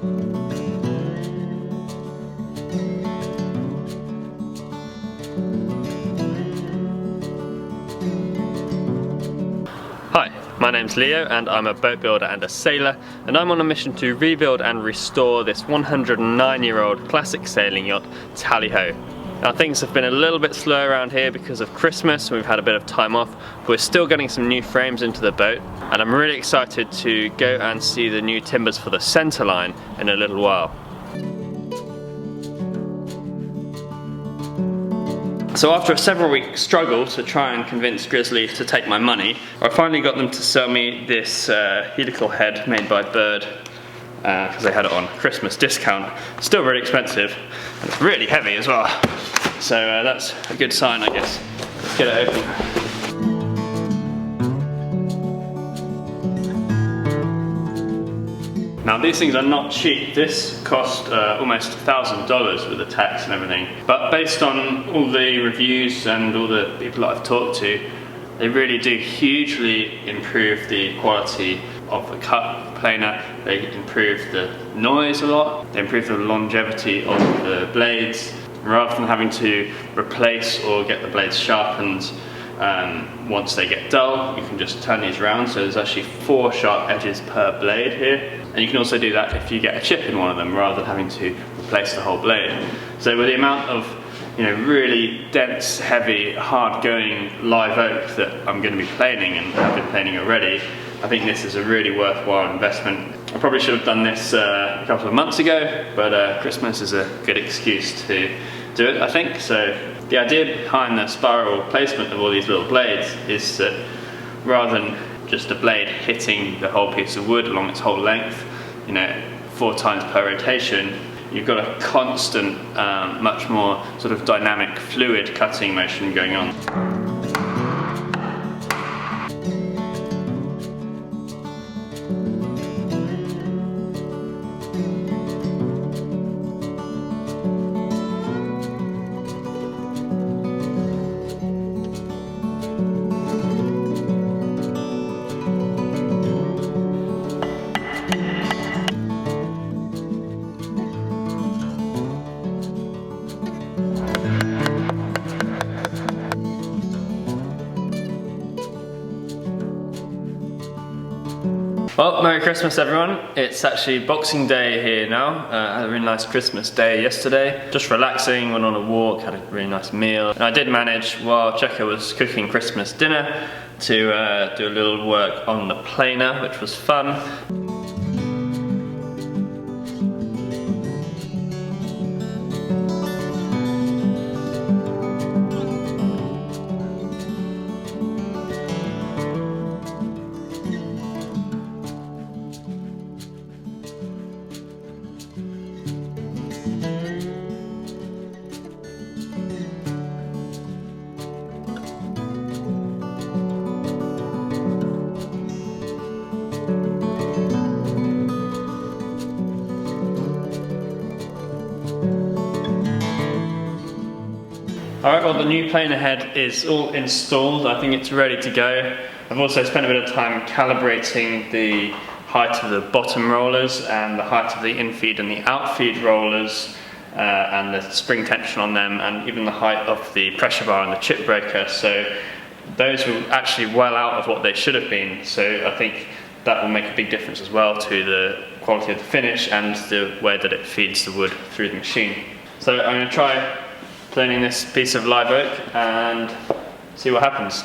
Hi, my name's Leo and I'm a boat builder and a sailor, and I'm on a mission to rebuild and restore this 109-year-old classic sailing yacht, Tally-Ho. Now things have been a little bit slow around here because of Christmas, and we've had a bit of time off, but we're still getting some new frames into the boat, and I'm really excited to go and see the new timbers for the Centreline in a little while. So after a several week struggle to try and convince Grizzly to take my money, I finally got them to sell me this helical head made by Byrd, because they had it on Christmas discount. Still really expensive, and it's really heavy as well. So that's a good sign, I guess. Let's get it open. Now these things are not cheap. This cost almost $1,000 with the tax and everything. But based on all the reviews and all the people that I've talked to, they really do hugely improve the quality of the cut planer. They improve the noise a lot. They improve the longevity of the blades. Rather than having to replace or get the blades sharpened once they get dull, you can just turn these around. So there's actually 4 sharp edges per blade here. And you can also do that if you get a chip in one of them, rather than having to replace the whole blade. So with the amount of really dense, heavy, hard-going live oak that I'm going to be planing and have been planing already, I think this is a really worthwhile investment. I probably should have done this a couple of months ago, but Christmas is a good excuse to do it, I think. So the idea behind the spiral placement of all these little blades is that rather than just a blade hitting the whole piece of wood along its whole length, 4 times per rotation, you've got a constant, much more sort of dynamic, fluid cutting motion going on. Well, Merry Christmas everyone. It's actually Boxing Day here now. I had a really nice Christmas day yesterday. Just relaxing, went on a walk, had a really nice meal. And I did manage, while Checker was cooking Christmas dinner, to do a little work on the planer, which was fun. Alright, well the new planer head is all installed. I think it's ready to go. I've also spent a bit of time calibrating the height of the bottom rollers and the height of the infeed and the outfeed rollers, and the spring tension on them, and even the height of the pressure bar and the chip breaker. So those were actually well out of what they should have been. So I think that will make a big difference as well to the quality of the finish and the way that it feeds the wood through the machine. So I'm going to try planing this piece of live oak and see what happens.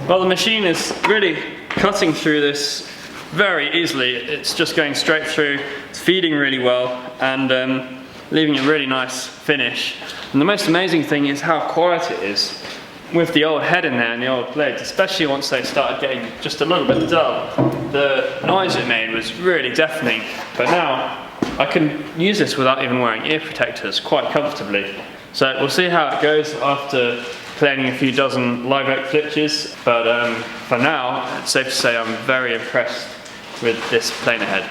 Well, the machine is really cutting through this very easily. It's just going straight through, it's feeding really well, and leaving a really nice finish. And the most amazing thing is how quiet it is with the old head in there and the old blades, especially once they started getting just a little bit dull. The noise it made was really deafening, but now I can use this without even wearing ear protectors quite comfortably. So we'll see how it goes after planing a few dozen live oak flitches, but for now it's safe to say I'm very impressed with this planer head.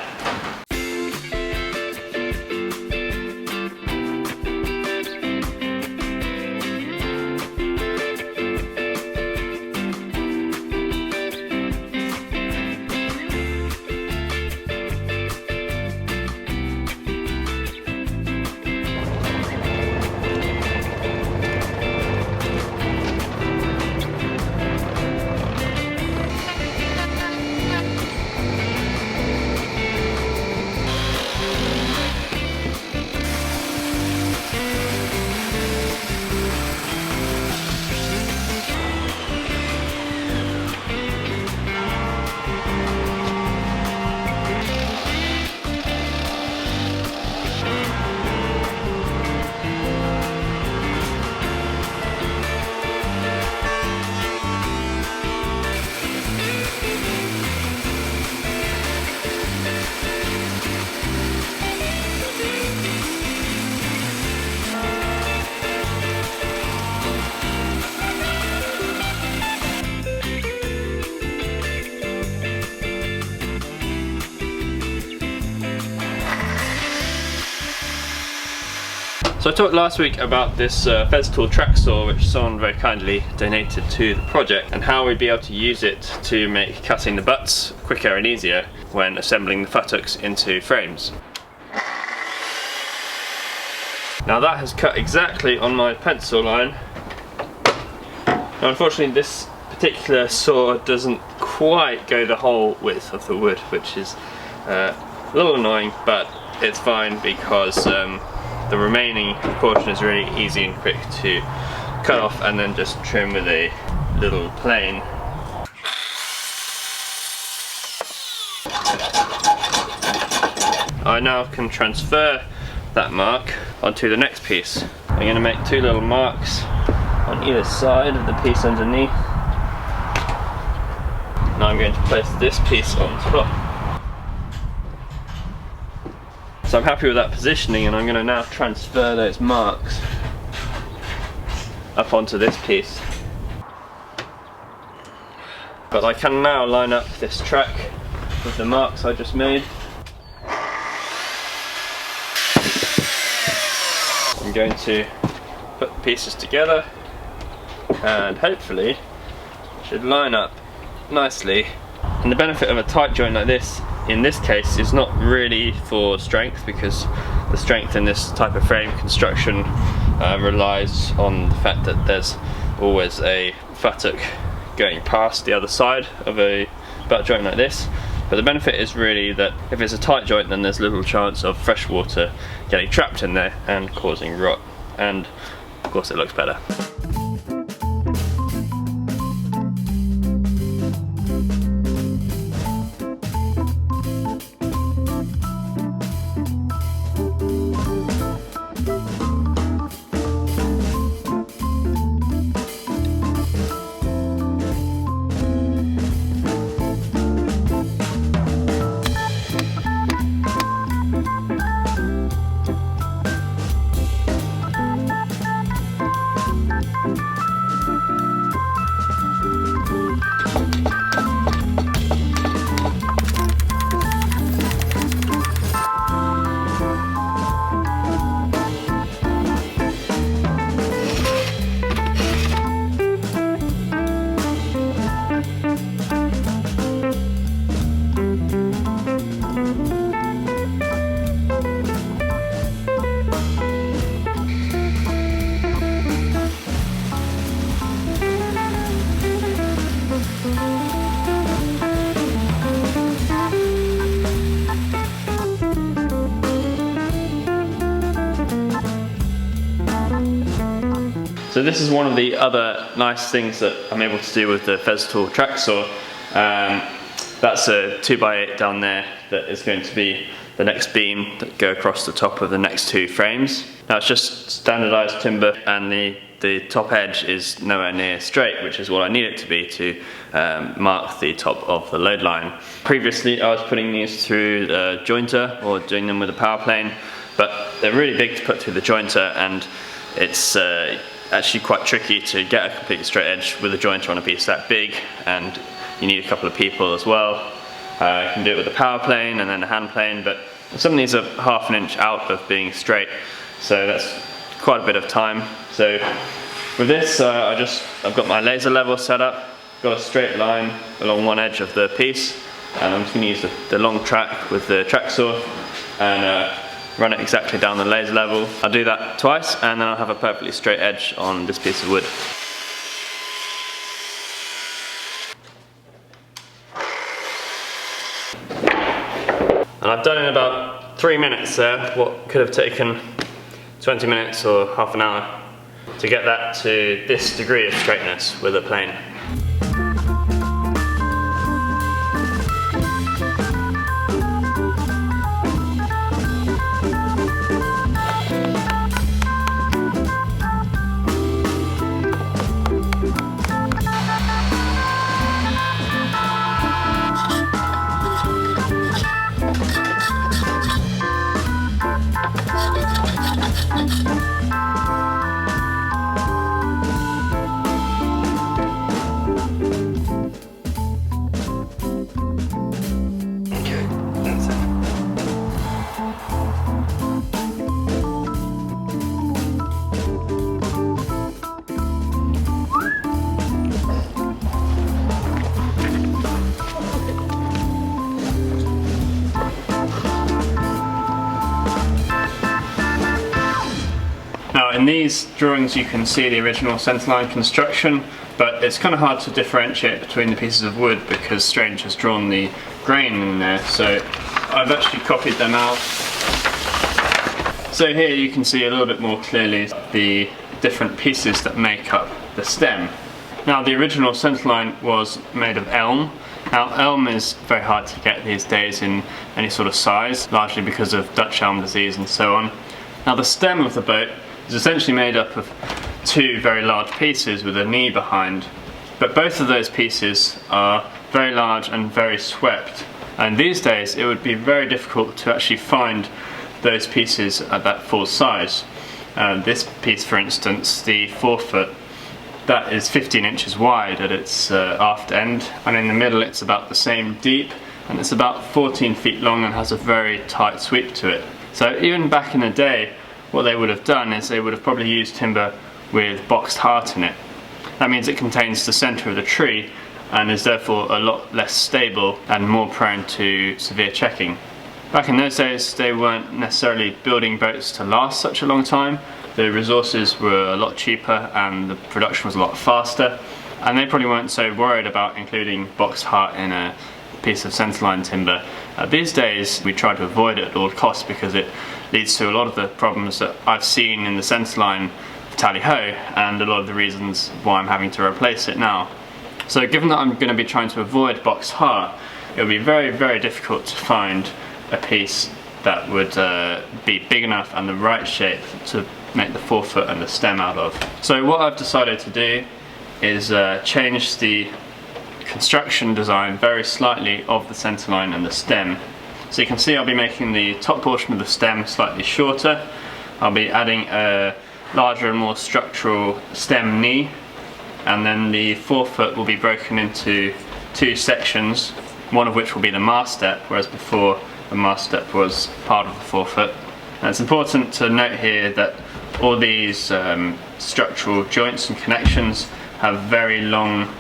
So I talked last week about this Fez tool track saw which someone very kindly donated to the project, and how we'd be able to use it to make cutting the butts quicker and easier when assembling the futtocks into frames. Now that has cut exactly on my pencil line. Now unfortunately this particular saw doesn't quite go the whole width of the wood, which is a little annoying, but it's fine because the remaining portion is really easy and quick to cut off and then just trim with a little plane. I now can transfer that mark onto the next piece. I'm going to make two little marks on either side of the piece underneath. Now I'm going to place this piece on top. So I'm happy with that positioning, and I'm going to now transfer those marks up onto this piece. But I can now line up this track with the marks I just made. I'm going to put the pieces together and hopefully it should line up nicely. And the benefit of a tight joint like this in this case is not really for strength, because the strength in this type of frame construction relies on the fact that there's always a futtock going past the other side of a butt joint like this. But the benefit is really that if it's a tight joint, then there's little chance of fresh water getting trapped in there and causing rot, and of course it looks better. So this is one of the other nice things that I'm able to do with the Fez tool track saw. That's a 2x8 down there that is going to be the next beam that go across the top of the next two frames. Now it's just standardized timber, and the top edge is nowhere near straight, which is what I need it to be to mark the top of the load line. Previously I was putting these through the jointer or doing them with a power plane, but they're really big to put through the jointer, and it's actually quite tricky to get a completely straight edge with a jointer on a piece that big, and you need a couple of people as well. You can do it with a power plane and then a hand plane, but some of these are ½ an inch out of being straight, so that's quite a bit of time. So with this, I've got my laser level set up, got a straight line along one edge of the piece, and I'm just going to use the long track with the track saw and run it exactly down the laser level. I'll do that twice, and then I'll have a perfectly straight edge on this piece of wood. And I've done in about 3 minutes there what could have taken 20 minutes or half an hour to get that to this degree of straightness with a plane. Now in these drawings you can see the original centerline construction, but it's kind of hard to differentiate between the pieces of wood because Strange has drawn the grain in there, so I've actually copied them out. So here you can see a little bit more clearly the different pieces that make up the stem. Now the original centerline was made of elm. Now elm is very hard to get these days in any sort of size, largely because of Dutch elm disease and so on. Now the stem of the boat is essentially made up of two very large pieces with a knee behind, but both of those pieces are very large and very swept, and these days it would be very difficult to actually find those pieces at that full size. This piece, for instance, the forefoot, that is 15 inches wide at its aft end, and in the middle it's about the same deep, and it's about 14 feet long and has a very tight sweep to it. So even back in the day, what they would have done is they would have probably used timber with boxed heart in it. That means it contains the centre of the tree and is therefore a lot less stable and more prone to severe checking. Back in those days they weren't necessarily building boats to last such a long time. The resources were a lot cheaper and the production was a lot faster, and they probably weren't so worried about including boxed heart in a piece of centerline timber. These days we try to avoid it at all costs because it leads to a lot of the problems that I've seen in the centerline tally-ho, and a lot of the reasons why I'm having to replace it now. So given that I'm going to be trying to avoid boxed heart, it would be very, very difficult to find a piece that would be big enough and the right shape to make the forefoot and the stem out of. So what I've decided to do is change the construction design very slightly of the centerline and the stem. So you can see I'll be making the top portion of the stem slightly shorter. I'll be adding a larger and more structural stem knee, and then the forefoot will be broken into two sections, one of which will be the mast step, whereas before the mast step was part of the forefoot. And it's important to note here that all these structural joints and connections have very long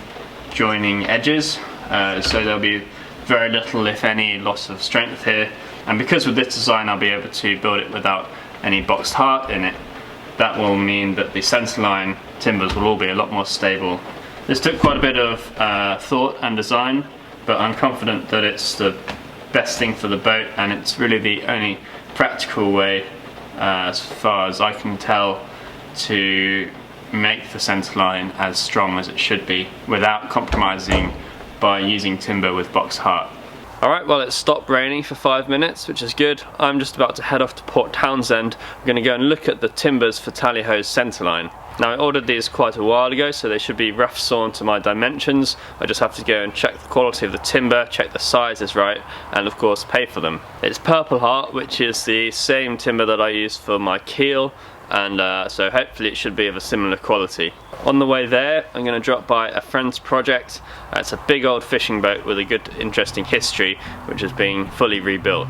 joining edges, so there'll be very little, if any, loss of strength here, and because with this design I'll be able to build it without any boxed heart in it, that will mean that the centerline timbers will all be a lot more stable. This took quite a bit of thought and design, but I'm confident that it's the best thing for the boat, and it's really the only practical way, as far as I can tell, to make the centerline as strong as it should be without compromising by using timber with box heart. Alright, well it stopped raining for 5 minutes, which is good. I'm just about to head off to Port Townsend. I'm going to go and look at the timbers for Tally-Ho's centerline. Now I ordered these quite a while ago, so they should be rough sawn to my dimensions. I just have to go and check the quality of the timber, check the size is right, and of course pay for them. It's purpleheart, which is the same timber that I use for my keel, and so hopefully it should be of a similar quality. On the way there, I'm going to drop by a friend's project. It's a big old fishing boat with a good, interesting history, which is being fully rebuilt.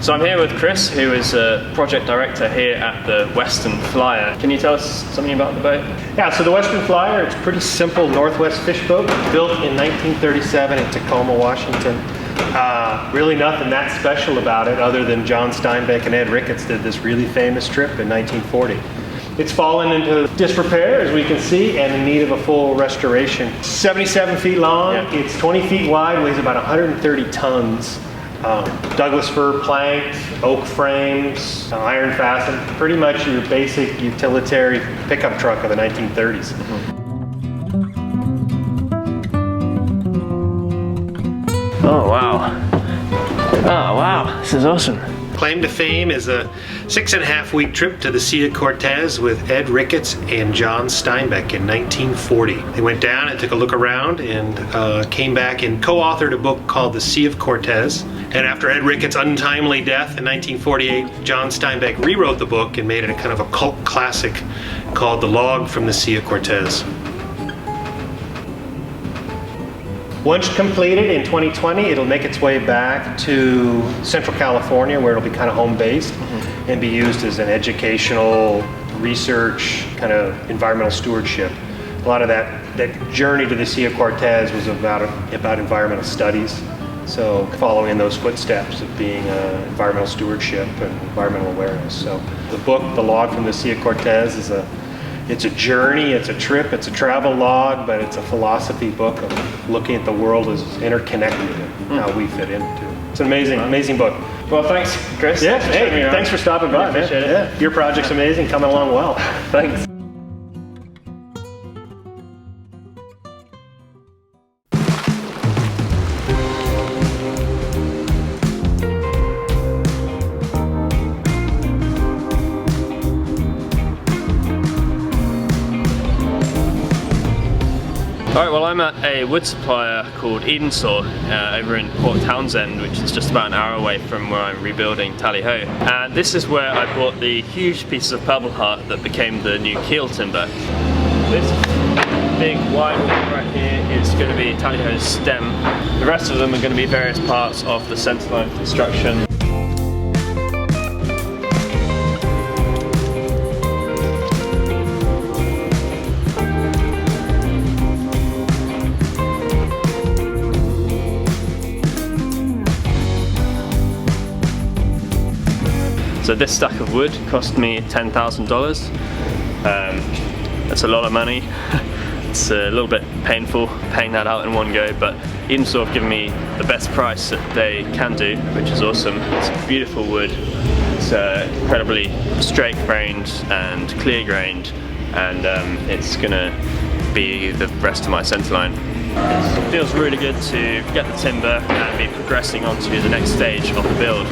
So I'm here with Chris, who is a project director here at the Western Flyer. Can you tell us something about the boat? Yeah, so the Western Flyer, it's a pretty simple Northwest fish boat, built in 1937 in Tacoma, Washington. Really nothing that special about it other than John Steinbeck and Ed Ricketts did this really famous trip in 1940. It's fallen into disrepair, as we can see, and in need of a full restoration. 77 feet long, It's 20 feet wide, weighs about 130 tons. Douglas fir plank, oak frames, iron fastened, pretty much your basic utilitarian pickup truck of the 1930s. Oh wow. Oh wow, this is awesome. Claim to fame is a 6.5-week trip to the Sea of Cortez with Ed Ricketts and John Steinbeck in 1940. They went down and took a look around and came back and co-authored a book called The Sea of Cortez. And after Ed Ricketts' untimely death in 1948, John Steinbeck rewrote the book and made it a kind of a cult classic called The Log from the Sea of Cortez. Once completed in 2020, it'll make its way back to Central California, where it'll be kind of home based and be used as an educational, research, kind of environmental stewardship. A lot of that journey to the Sea of Cortez was about environmental studies. So following in those footsteps of being environmental stewardship and environmental awareness. So the book, The Log from the Sea of Cortez, it's a journey, it's a trip, it's a travel log, but it's a philosophy book of looking at the world as interconnected and how we fit into it. It's an amazing book. Well, thanks, Chris. Yeah, hey, thanks for stopping by, man. Appreciate it. Yeah, your project's amazing, coming along well. Thanks. Alright, well I'm at a wood supplier called Edensaw over in Port Townsend, which is just about an hour away from where I'm rebuilding Tally Ho. And this is where I bought the huge pieces of purpleheart that became the new keel timber. This big wide one right here is going to be Tally Ho's stem. The rest of them are going to be various parts of the centerline construction. So this stack of wood cost me $10,000. That's a lot of money. It's a little bit painful paying that out in one go, but Edensaw have given me the best price that they can do, which is awesome. It's beautiful wood. It's incredibly straight grained and clear grained, and it's gonna be the rest of my centerline. It feels really good to get the timber and be progressing onto the next stage of the build.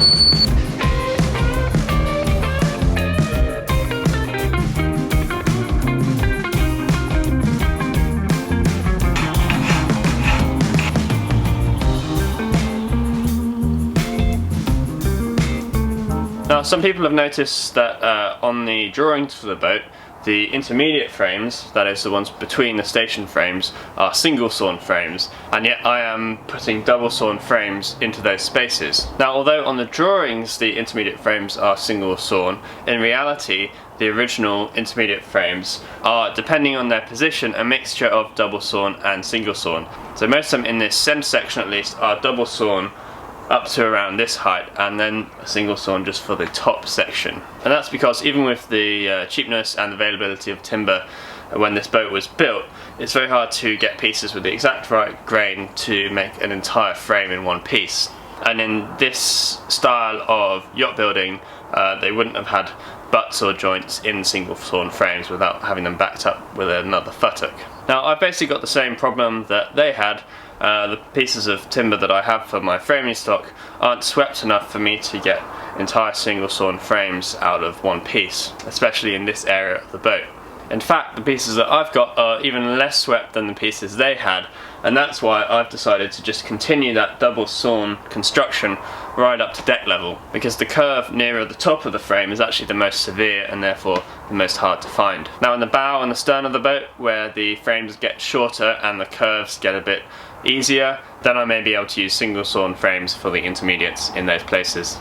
Now, some people have noticed that on the drawings for the boat, the intermediate frames, that is the ones between the station frames, are single sawn frames, and yet I am putting double sawn frames into those spaces. Now, although on the drawings the intermediate frames are single sawn, in reality the original intermediate frames are, depending on their position, a mixture of double sawn and single sawn. So most of them in this centre section at least are double sawn up to around this height, and then a single sawn just for the top section. And that's because even with the cheapness and availability of timber when this boat was built, it's very hard to get pieces with the exact right grain to make an entire frame in one piece. And in this style of yacht building, they wouldn't have had butts or joints in single sawn frames without having them backed up with another futtock. Now, I've basically got the same problem that they had, the pieces of timber that I have for my framing stock aren't swept enough for me to get entire single sawn frames out of one piece, especially in this area of the boat. In fact, the pieces that I've got are even less swept than the pieces they had, and that's why I've decided to just continue that double sawn construction right up to deck level, because the curve nearer the top of the frame is actually the most severe and therefore the most hard to find. Now in the bow and the stern of the boat, where the frames get shorter and the curves get a bit easier, then I may be able to use single sawn frames for the intermediates in those places.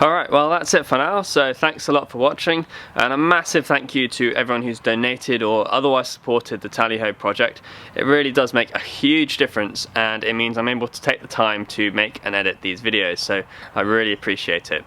Alright, well that's it for now, so thanks a lot for watching, and a massive thank you to everyone who's donated or otherwise supported the Tally-Ho project. It really does make a huge difference, and it means I'm able to take the time to make and edit these videos, so I really appreciate it.